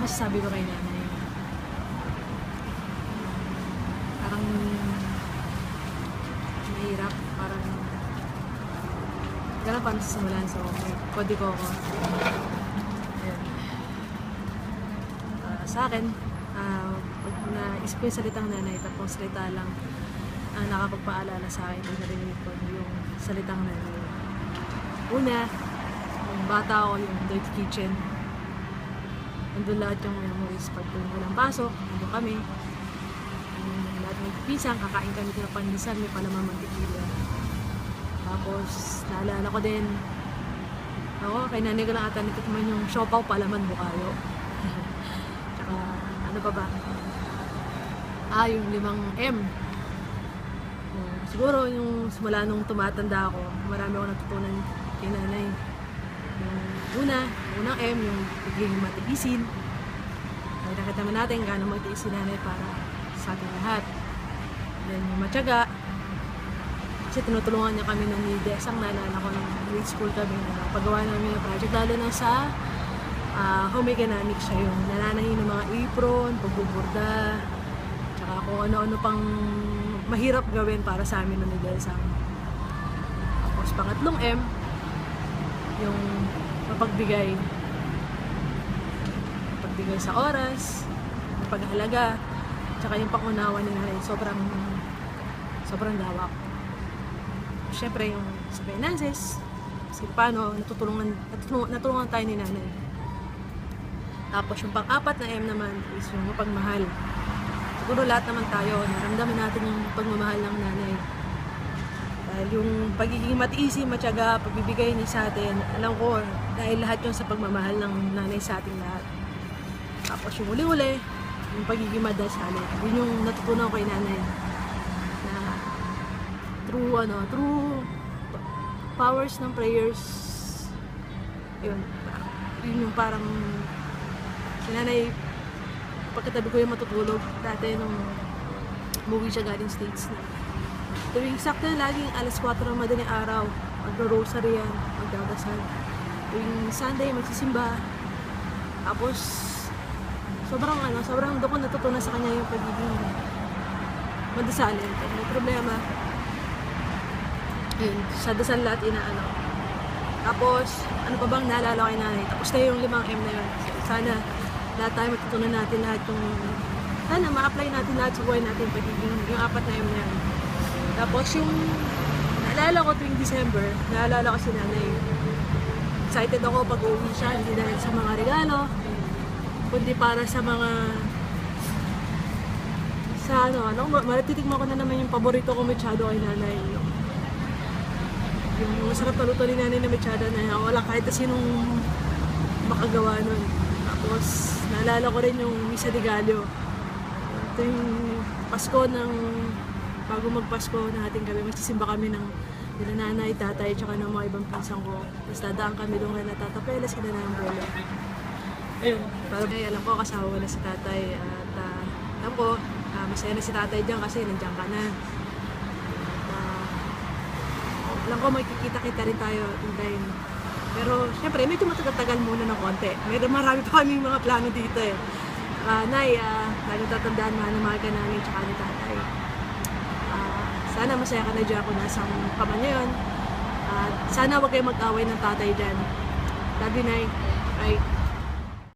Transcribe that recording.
masasabi ko kay nanay? Parang mahirap, parang gano'n paano sisimulan. So, may kodi ko ako. Ayun. Sa akin, pag naisip ko yung salitang nanay, tapos salita lang nakapagpaalala sa akin pag narinig ko yung salitang nanay. Una, yung bata ako, yung dirty kitchen. Nandun lahat yung memories. Pag walang pasok, nandun kami. Lahat may pisang, kakain kami ng pandesal, may palamang mantikila. Tapos, naalala ko din, kay nanay ko lang ata nitutuman yung siopaw palaman bukayo. Tsaka, ano pa ba? Yung 5M. Siguro, yung simula nung tumatanda ako, marami ako natutunan kay nanay. Yung unang M, yung pagiging matiisin. Ay, nakita naman natin gaano magtiis si nanay para sa ating lahat. Then, yung matyaga. Kasi tinutulungan niya kami nung Desang, naalala ko nung grade school kami na paggawa namin ng project. Lalo na sa home economics siya yung nananahin ng mga apron, pagbuburda, tsaka kung ano-ano pang mahirap gawin para sa amin nung Desang. Tapos pangatlong M, yung mapagbigay sa oras, paghalaga, tsaka yung pangunawa ni nanay, sobrang lawak. Siyempre yung sa finances, kasi paano natulungan tayo ni nanay. Tapos yung pang-apat na M naman is yung mapagmahal. Siguro lahat naman tayo naramdaman natin yung pagmamahal ng nanay. Dahil yung pagiging matiisin, matyaga, pagbibigay niya sa atin, alam ko, dahil lahat yun sa pagmamahal ng nanay sa ating lahat. Tapos yung uli-uli, yung pagiging madasalin. Yun yung natutunan ko kay nanay. Na through powers ng prayers, yun yung parang si nanay, pagkatabi ko yung matutulog, dati nung umuwi siya galing States na. Tuwing sakto na laging alas 4 ng madaling araw, magro-rosary yan, magdadasal. Tuwing Sunday, magsisimba. Tapos, sobrang doon ko natutunan sa kanya yung pagiging madasalin. Pag may problema, yun, sa dasal lahat inaano. Tapos, ano pa bang naalala kay nanay? Tapos na yung 5M na yun. Sana, lahat tayo matutunan natin lahat yung, sana ma-apply natin lahat sa buhay natin pagiging yung 4 na yun. Tapos yung naalala ko tuwing December, naalala ko si nanay. Excited ako pag uwi siya, hindi dahil sa mga regalo, kundi para sa mga malatitigman ko na naman yung paborito ko mechado kay nanay. Yung masarap na luto ni nanay na mechado na wala kahit na sinong makagawa nun. Tapos naalala ko rin yung Misa de Gallo. Ito yung Pasko bago magpasko na ating gabi, magsisimba kami ng nila nanay, tatay, tsaka ng mga ibang pinsang ko. Tapos dadaan kami doon na tatapelas, kina ng bolo. Ayun, parang alam ko kasama ko na si tatay at alam ko, masaya na si tatay dyan kasi nandiyan ka na. Alam ko makikita-kita rin tayo in time. Pero syempre, medyo matatagal muna ng konti. Marami pa kami mga plano dito eh. Nay, lalo tatandaan mahal na mahal ka namin tsaka ni tatay. Sana masaya ka na dyan kung nasang kama niya yun. Sana wag kayo mag-away ng tatay dyan. Love you, Nay. Bye.